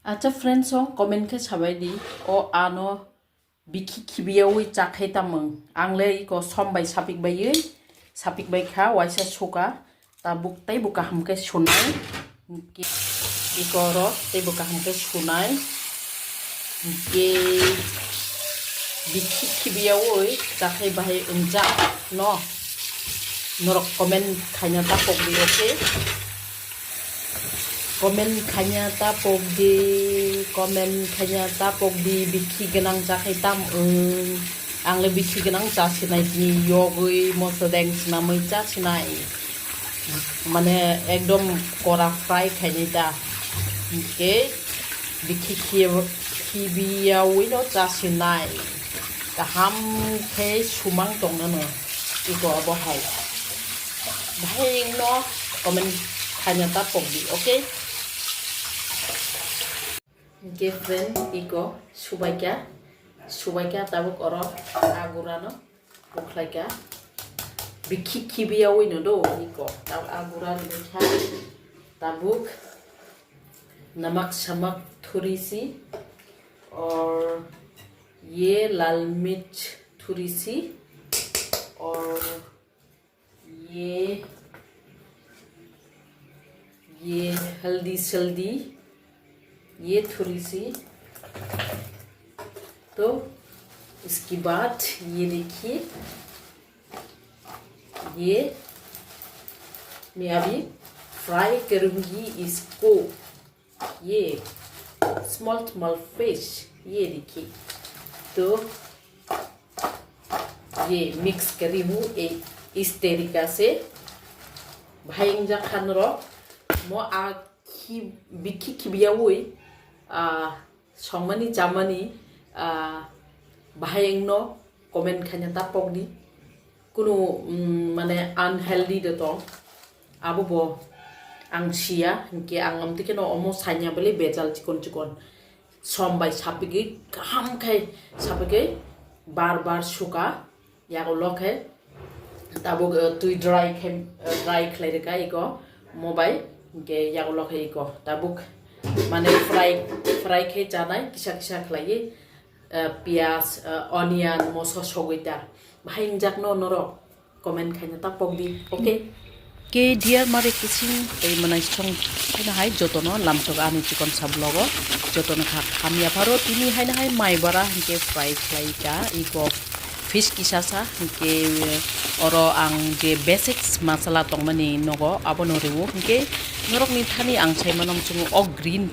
Acha friends comment ke sabai di o ano biki kibiyawi chakhai tamang angle ko sombai sapik bai kha waisa soka ta buktai buka hamke sunai ki ikoro te buka hamke sunai ke biki kibiyawi chakhai bahai unja no norok comment khanya ta pokdi okay comment khanya ta pokdi biki genang chakhai tam angle biki genang cha sinai ni yogui mosodeng sinamai cha sinai mane ekdom kora fry khani ta ke biki kibiyawi no cha sinai kaham ke sumang tong na no iko abo hai no comment khanya ta pokdi okay friend iko subaika tabuk oro agurano buklaika biki kibiyawi no do iko tab aguran dekha tabuk namak samak थोड़ी सी और ये लाल मिर्च थोड़ी सी और ये हल्दी सल्दी ये थोड़ी सी तो इसके बाद ये देखिए ये मैं अभी फ्राई करूंगी इसको ये स्मॉल फिश ये देखिए तो ये मिक्स करी हूँ इस तरीका से भाई जा खान रो मो आ बिखी किबियावui संगमani jamani bahayeng no comment khanya ta pokdi kuno mane unhealthy de to abo bo ang sia ke angam tike no omo sanya bele bejal chikon sombai sapigi kam khai sapigi bar suka ya lo khai tabo tui dry khlai ka iko mobile ke ya lo khai iko tabuk mane fry ke janai kisa khlai pias onion moso sogoita bhai jak no noro comment khanya ta pokdi okay ke dear mare kising ei manai song haina hai jotono lamtok ani chikon sablogo jotono khamya pharo tini haina hai mai bara ke fry khlai ka iko fish kisasa ke oro ang je basics masala tongmani nogo abono rewo ke norok ni thani ang chai manom chungu o green